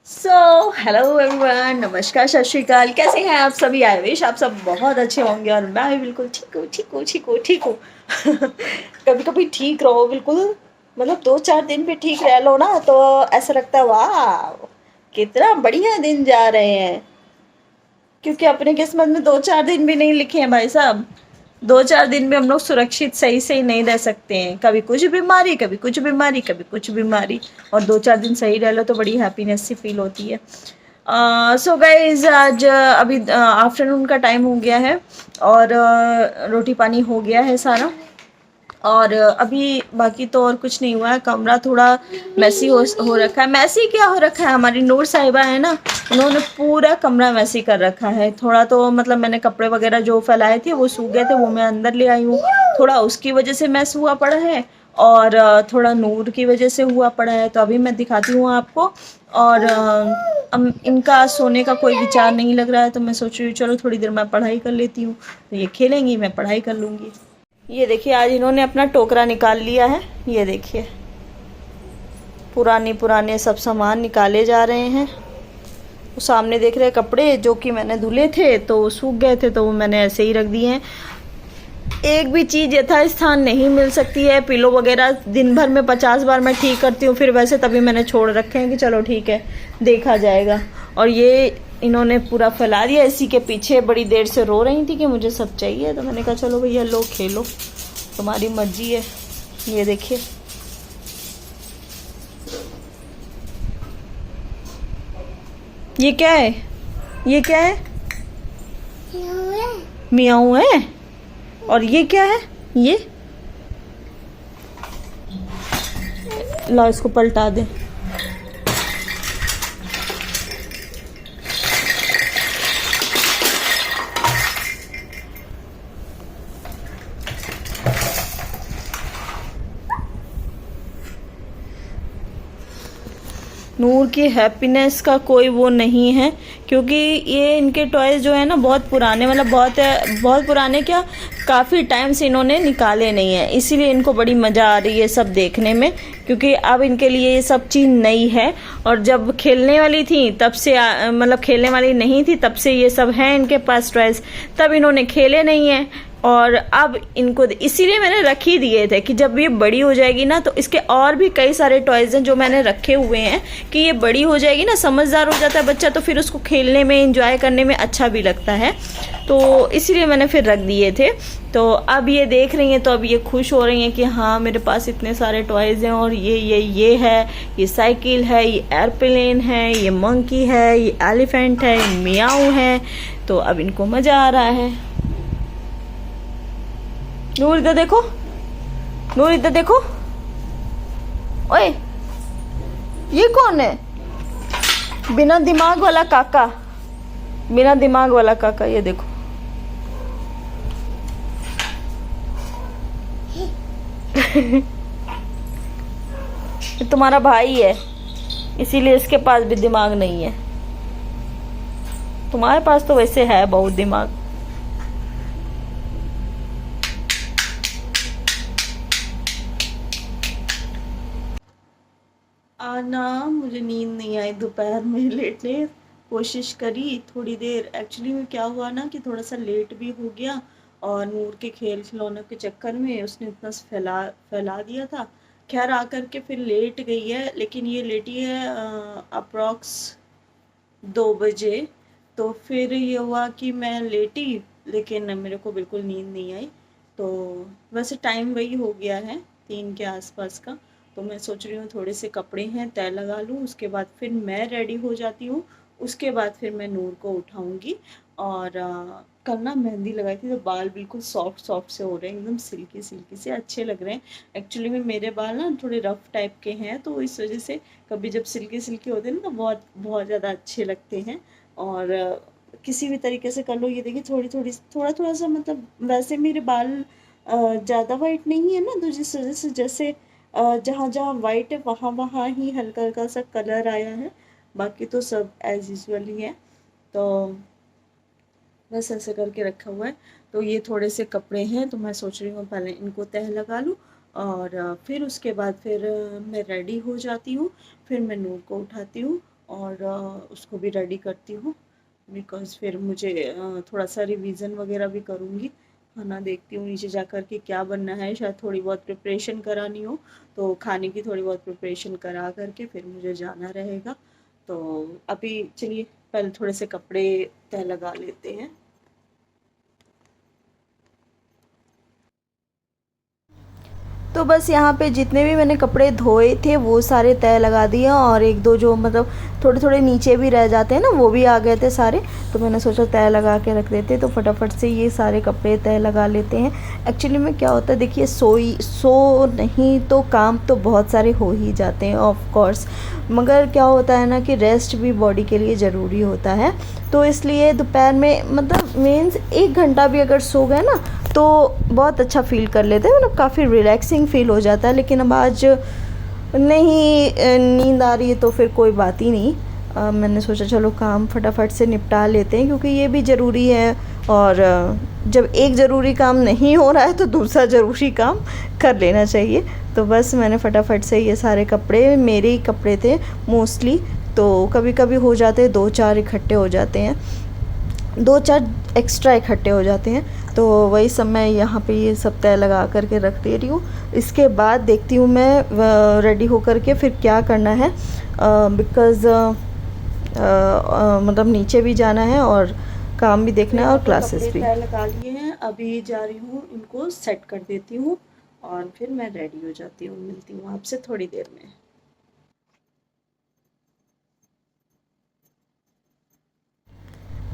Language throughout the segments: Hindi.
सो हेलो एवरीवन, नमस्कार, सत श्री अकाल। कैसे हैं आप सभी? आई विश आप सब बहुत अच्छे होंगे और मैं भी बिल्कुल ठीक हूँ। कभी कभी ठीक रहो बिल्कुल, मतलब 2-4 दिन भी ठीक रह लो ना तो ऐसा लगता है वाह कितना बढ़िया दिन जा रहे हैं। क्योंकि अपने किस्मत में 2-4 दिन भी नहीं लिखे हैं भाई साहब। 2-4 दिन में हम लोग सुरक्षित सही सही नहीं रह सकते हैं। कभी कुछ बीमारी, कभी कुछ बीमारी, कभी कुछ बीमारी। और 2-4 दिन सही रह लो तो बड़ी हैप्पीनेस सी फील होती है। सो गाइज, आज अभी आफ्टरनून का टाइम हो गया है और रोटी पानी हो गया है सारा। और अभी बाकी तो और कुछ नहीं हुआ है। कमरा थोड़ा मैसी हो रखा है। मैसी क्या हो रखा है, हमारी नूर साहिबा है ना, उन्होंने पूरा कमरा मैसी कर रखा है। थोड़ा तो मतलब मैंने कपड़े वगैरह जो फैलाए थे वो सूख गए थे, वो मैं अंदर ले आई हूँ। थोड़ा उसकी वजह से मैस हुआ पड़ा है और थोड़ा नूर की वजह से हुआ पड़ा है। तो अभी मैं दिखाती हूँ आपको। और अब इनका सोने का कोई विचार नहीं लग रहा है तो मैं सोच रही हूँ चलो थोड़ी देर मैं पढ़ाई कर लेती हूँ। तो ये खेलेंगी, मैं पढ़ाई कर लूँगी। ये देखिए, आज इन्होंने अपना टोकरा निकाल लिया है। ये देखिए, पुराने पुराने सब सामान निकाले जा रहे हैं। वो सामने देख रहे हैं कपड़े जो कि मैंने धुले थे तो वो सूख गए थे तो वो मैंने ऐसे ही रख दिए हैं। एक भी चीज़ यथास्थान नहीं मिल सकती है। पिलो वगैरह दिन भर में 50 बार मैं ठीक करती हूँ, फिर वैसे तभी मैंने छोड़ रखे हैं कि चलो ठीक है देखा जाएगा। और ये इन्होंने पूरा फैला दिया। इसी के पीछे बड़ी देर से रो रही थी कि मुझे सब चाहिए, तो मैंने कहा चलो भैया लो खेलो, तुम्हारी मर्जी है। ये देखिए, ये क्या है? ये क्या है? मियाऊ है। और ये क्या है? ये ला, इसको पलटा दे। नूर की हैप्पीनेस का कोई वो नहीं है, क्योंकि ये इनके टॉयज़ जो है ना बहुत पुराने, मतलब बहुत पुराने क्या, काफ़ी टाइम से इन्होंने निकाले नहीं है, इसीलिए इनको बड़ी मज़ा आ रही है सब देखने में। क्योंकि अब इनके लिए ये सब चीज़ नई है और जब खेलने वाली थी तब से मतलब खेलने वाली नहीं थी तब से ये सब है इनके पास टॉयज़, तब इन्होंने खेले नहीं है। और अब इनको इसीलिए मैंने रख ही दिए थे कि जब ये बड़ी हो जाएगी ना तो इसके और भी कई सारे टॉयज़ हैं जो मैंने रखे हुए हैं कि ये बड़ी हो जाएगी ना, समझदार हो जाता है बच्चा तो फिर उसको खेलने में, एंजॉय करने में अच्छा भी लगता है। तो इसीलिए मैंने फिर रख दिए थे। तो अब ये देख रही हैं तो अब ये खुश हो रही हैं कि हाँ मेरे पास इतने सारे टॉयज़ हैं। और ये है, ये साइकिल है, ये एयरप्लेन है, ये मंकी है, ये एलिफेंट है, ये मियाऊ है। तो अब इनको मज़ा आ रहा है। नूर इधर देखो, नूर इधर देखो। ओए, ये कौन है? बिना दिमाग वाला काका, बिना दिमाग वाला काका, ये देखो। ये तुम्हारा भाई है, इसीलिए इसके पास भी दिमाग नहीं है। तुम्हारे पास तो वैसे है बहुत दिमाग। आना, मुझे नींद नहीं आई दोपहर में। लेटने कोशिश करी थोड़ी देर। एक्चुअली में क्या हुआ ना कि थोड़ा सा लेट भी हो गया और नूर के खेल खिलौनों के चक्कर में उसने इतना फैला फैला दिया था। खैर आकर के फिर लेट गई है, लेकिन ये लेटी है अप्रॉक्स 2 बजे। तो फिर ये हुआ कि मैं लेटी लेकिन मेरे को बिल्कुल नींद नहीं आई। तो वैसे टाइम वही हो गया है 3 के आसपास का। तो मैं सोच रही हूँ थोड़े से कपड़े हैं तय लगा लूँ, उसके बाद फिर मैं रेडी हो जाती हूँ। उसके बाद फिर मैं नूर को उठाऊँगी। और कल ना मेहंदी लगाई थी तो बाल बिल्कुल सॉफ्ट सॉफ्ट से हो रहे हैं, एकदम सिल्की सिल्की से अच्छे लग रहे हैं। एक्चुअली में मेरे बाल ना थोड़े रफ टाइप के हैं तो इस वजह से कभी जब सिल्की सिल्की होते हैं ना तो बहुत बहुत ज़्यादा अच्छे लगते हैं। और किसी भी तरीके से कर लो। ये देखिए थोड़ा थोड़ा सा, मतलब वैसे मेरे बाल ज़्यादा वाइट नहीं है ना, तो जिस वजह से जैसे जहाँ जहाँ वाइट है वहाँ वहाँ ही हल्का हल्का सा कलर आया है, बाकी तो सब एज यूजल ही है। तो बस ऐसे करके रखा हुआ है। तो ये थोड़े से कपड़े हैं तो मैं सोच रही हूँ पहले इनको तह लगा लूँ और फिर उसके बाद फिर मैं रेडी हो जाती हूँ। फिर मैं नूर को उठाती हूँ और उसको भी रेडी करती हूँ, बिकॉज़ फिर मुझे थोड़ा सा रिवीजन वगैरह भी करूँगी। खाना देखती हूँ नीचे जा कर के क्या बनना है, शायद थोड़ी बहुत प्रिपरेशन करानी हो, तो खाने की थोड़ी बहुत प्रिपरेशन करा कर के फिर मुझे जाना रहेगा। तो अभी चलिए पहले थोड़े से कपड़े तह लगा लेते हैं। तो बस यहाँ पे जितने भी मैंने कपड़े धोए थे वो सारे तय लगा दिए, और एक दो जो मतलब थोड़े थोड़े नीचे भी रह जाते हैं ना, वो भी आ गए थे सारे। तो मैंने सोचा तय लगा के रख देते, तो फटाफट से ये सारे कपड़े तय लगा लेते हैं। एक्चुअली में क्या होता है, देखिए सो नहीं तो काम तो बहुत सारे हो ही जाते हैं ऑफ कोर्स, मगर क्या होता है ना कि रेस्ट भी बॉडी के लिए ज़रूरी होता है। तो इसलिए दोपहर में मतलब मीन्स 1 घंटा भी अगर सो गए ना तो बहुत अच्छा फ़ील कर लेते हैं, मतलब काफ़ी रिलैक्सिंग फ़ील हो जाता है। लेकिन अब आज नहीं नींद आ रही है तो फिर कोई बात ही नहीं। मैंने सोचा चलो काम फटाफट से निपटा लेते हैं, क्योंकि ये भी ज़रूरी है। और जब एक ज़रूरी काम नहीं हो रहा है तो दूसरा ज़रूरी काम कर लेना चाहिए। तो बस मैंने फटाफट से ये सारे कपड़े, मेरे ही कपड़े थे मोस्टली, तो कभी कभी हो जाते हैं 2-4 इकट्ठे हो जाते हैं, 2-4 एक्स्ट्रा इकट्ठे हो जाते हैं। तो वही सब मैं यहाँ पे ये सब तय लगा करके रख दे रही हूँ। इसके बाद देखती हूँ मैं रेडी होकर के फिर क्या करना है, बिकॉज़ मतलब नीचे भी जाना है और काम भी देखना है यहाँ और पर क्लासेस कपड़े भी। तय लगा लिए हैं, अभी जा रही हूँ इनको सेट कर देती हूँ और फिर मैं रेडी हो जाती हूँ। मिलती हूँ आपसे थोड़ी देर में।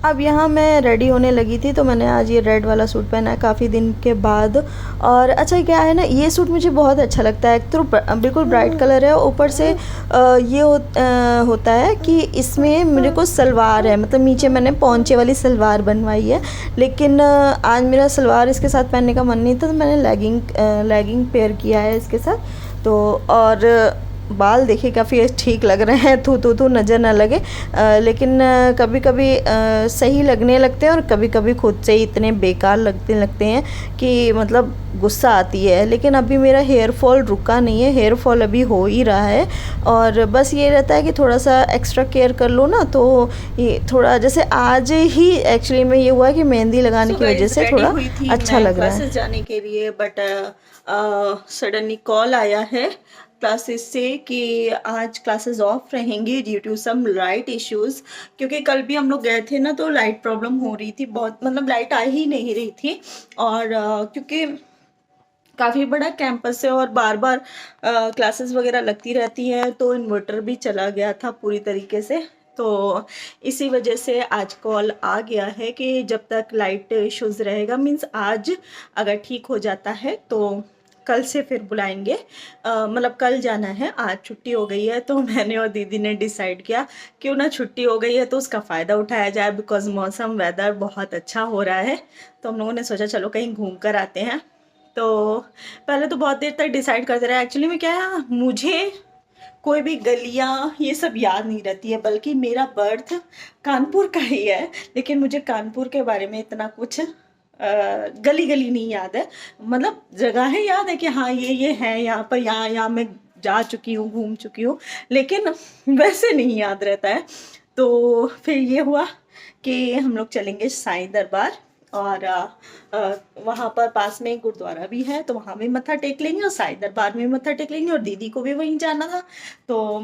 अब यहाँ मैं रेडी होने लगी थी, तो मैंने आज ये रेड वाला सूट पहना है काफ़ी दिन के बाद। और अच्छा क्या है ना, ये सूट मुझे बहुत अच्छा लगता है। एक तो बिल्कुल ब्राइट कलर है, ऊपर से होता है कि इसमें मेरे को सलवार है, मतलब नीचे मैंने पौंचे वाली सलवार बनवाई है। लेकिन आज मेरा सलवार इसके साथ पहनने का मन नहीं था, तो मैंने लेगिंग पेयर किया है इसके साथ। तो और बाल देखिए काफ़ी ठीक लग रहे हैं, थू नज़र ना लगे। लेकिन कभी कभी सही लगने लगते हैं और कभी कभी खुद से ही इतने बेकार लगते हैं कि मतलब गुस्सा आती है। लेकिन अभी मेरा हेयर फॉल रुका नहीं है, हेयर फॉल अभी हो ही रहा है। और बस ये रहता है कि थोड़ा सा एक्स्ट्रा केयर कर लो ना, तो ये थोड़ा जैसे आज ही एक्चुअली में ये हुआ कि मेहंदी लगाने सो की वजह गाइस से रेडी थोड़ा हुई थी अच्छा मैं लग रहा क्लासेस है। जाने के लिए, बट सडनली कॉल आया है क्लासेस से कि आज क्लासेस ऑफ रहेंगी due to some light issues. क्योंकि कल भी हम लोग गए थे ना, तो लाइट प्रॉब्लम हो रही थी बहुत, मतलब लाइट आ ही नहीं रही थी। और क्योंकि काफ़ी बड़ा कैंपस है और बार बार क्लासेस वगैरह लगती रहती हैं, तो इन्वर्टर भी चला गया था पूरी तरीके से। तो इसी वजह से आज कॉल आ गया है कि जब तक लाइट इश्यूज रहेगा, मीन्स आज अगर ठीक हो जाता है तो कल से फिर बुलाएंगे। मतलब कल जाना है, आज छुट्टी हो गई है। तो मैंने और दीदी ने डिसाइड किया क्यों ना छुट्टी हो गई है तो उसका फ़ायदा उठाया जाए, बिकॉज मौसम वेदर बहुत अच्छा हो रहा है। तो हम लोगों ने सोचा चलो कहीं घूम कर आते हैं। तो पहले तो बहुत देर तक डिसाइड करते रहे। एक्चुअली में क्या है, मुझे कोई भी गलियाँ ये सब याद नहीं रहती है, बल्कि मेरा बर्थ कानपुर का ही है। लेकिन मुझे कानपुर के बारे में इतना कुछ गली गली नहीं याद है। मतलब जगहें याद है कि हाँ ये है यहाँ पर, यहाँ यहाँ मैं जा चुकी हूँ, घूम चुकी हूँ, लेकिन वैसे नहीं याद रहता है। तो फिर ये हुआ कि हम लोग चलेंगे साईं दरबार, और वहाँ पर पास में एक गुरुद्वारा भी है, तो वहाँ भी मत्था टेक लेंगे और साईं दरबार में भी मत्था टेक लेंगे, और दीदी को भी वहीं जाना था। तो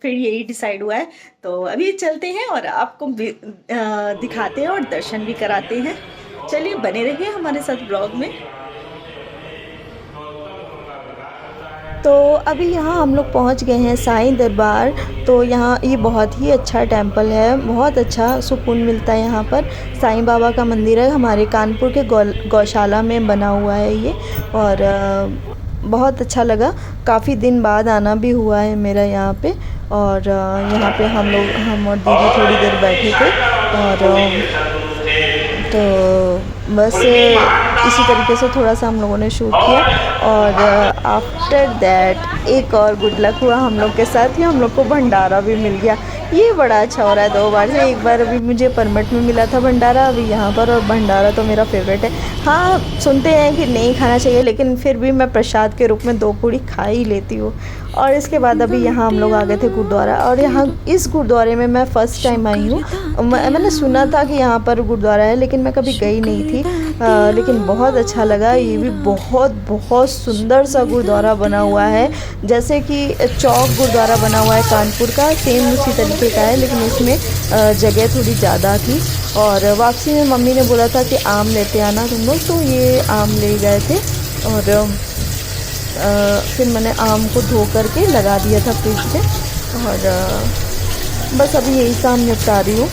फिर यही डिसाइड हुआ है। तो अभी चलते हैं और आपको भी दिखाते हैं और दर्शन भी कराते हैं। चलिए बने रहिए हमारे साथ ब्लॉग में। तो अभी यहाँ हम लोग पहुँच गए हैं साईं दरबार। तो यहाँ ये बहुत ही अच्छा टेंपल है, बहुत अच्छा सुकून मिलता है यहाँ पर। साईं बाबा का मंदिर है, हमारे कानपुर के गौशाला में बना हुआ है ये। और बहुत अच्छा लगा, काफ़ी दिन बाद आना भी हुआ है मेरा यहाँ पे। और यहाँ पे हम और दीदी थोड़ी देर बैठे थे। और तो बस इसी तरीके से थोड़ा सा हम लोगों ने शूट किया। और आफ्टर दैट एक और गुड लक हुआ हम लोग के साथ, ही हम लोग को भंडारा भी मिल गया। ये बड़ा अच्छा हो रहा है 2 बार से। एक बार अभी मुझे परमट में मिला था भंडारा, अभी यहाँ पर, और भंडारा तो मेरा फेवरेट है। हाँ, सुनते हैं कि नहीं खाना चाहिए, लेकिन फिर भी मैं प्रसाद के रूप में 2 पूड़ी खा ही लेती हूँ। और इसके बाद अभी यहाँ हम लोग आ गए थे गुरुद्वारा, और यहाँ इस गुरुद्वारे में मैं फ़र्स्ट टाइम आई हूँ। मैंने सुना था कि यहाँ पर गुरुद्वारा है, लेकिन मैं कभी गई नहीं थी। लेकिन बहुत अच्छा लगा। ये भी बहुत बहुत सुंदर सा गुरुद्वारा बना हुआ है, जैसे कि चौक गुरुद्वारा बना हुआ है कानपुर का, सेम उसी तरीके का है, लेकिन इसमें जगह थोड़ी ज़्यादा थी। और वापसी में मम्मी ने बोला था कि आम लेते आना तुम लोग, तो ये आम ले गए थे। और फिर मैंने आम को धो करके लगा दिया था फ्रिज में, और बस अभी यही काम निपटा रही हूँ।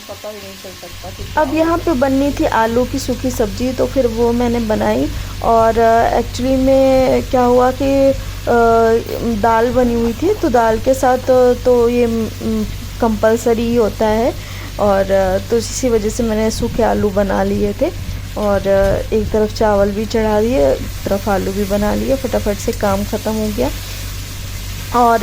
पता भी नहीं चल सकता। अब यहाँ पे बननी थी आलू की सूखी सब्ज़ी, तो फिर वो मैंने बनाई। और एक्चुअली में क्या हुआ कि दाल बनी हुई थी, तो दाल के साथ तो ये कंपलसरी ही होता है, और तो इसी वजह से मैंने सूखे आलू बना लिए थे। और एक तरफ चावल भी चढ़ा दिए, एक तरफ आलू भी बना लिए, फटाफट से काम ख़त्म हो गया। और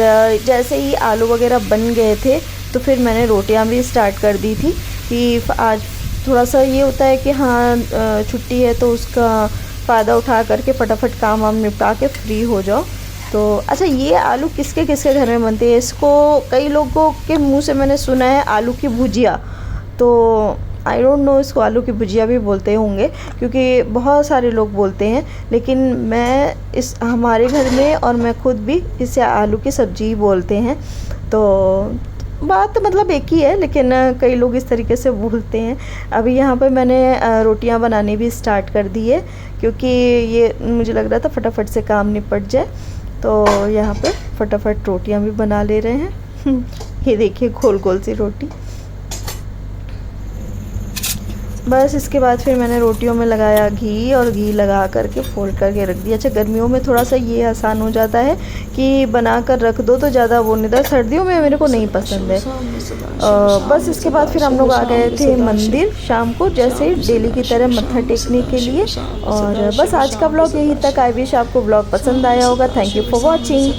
जैसे ही आलू वगैरह बन गए थे, तो फिर मैंने रोटियां भी स्टार्ट कर दी थी कि आज थोड़ा सा ये होता है कि हाँ छुट्टी है, तो उसका फ़ायदा उठा करके फटाफट काम वाम निपटा के फ्री हो जाओ। तो अच्छा, ये आलू किसके किसके घर में बनते हैं? इसको कई लोगों के मुंह से मैंने सुना है आलू की भुजिया, तो आई डोंट नो, इसको आलू की भुजिया भी बोलते होंगे, क्योंकि बहुत सारे लोग बोलते हैं। लेकिन मैं हमारे घर में और मैं खुद भी इसे आलू की सब्ज़ी ही बोलते हैं। तो बात मतलब एक ही है, लेकिन कई लोग इस तरीके से बोलते हैं। अभी यहाँ पर मैंने रोटियां बनानी भी स्टार्ट कर दी है, क्योंकि ये मुझे लग रहा था फटाफट से काम निपट जाए। तो यहाँ पे फटाफट रोटियां भी बना ले रहे हैं। ये देखिए गोल गोल सी रोटी। बस इसके बाद फिर मैंने रोटियों में लगाया घी, और घी लगा करके फोल्ड करके रख दिया। अच्छा, गर्मियों में थोड़ा सा ये आसान हो जाता है कि बना कर रख दो तो ज़्यादा वो नहीं था। सर्दियों में मेरे को नहीं पसंद है। बस इसके बाद फिर हम लोग आ गए थे मंदिर शाम को, जैसे डेली की तरह मत्था टेकने के लिए। और बस आज का ब्लॉग यहीं तक। आई विश आपको ब्लॉग पसंद आया होगा। Thank you for watching.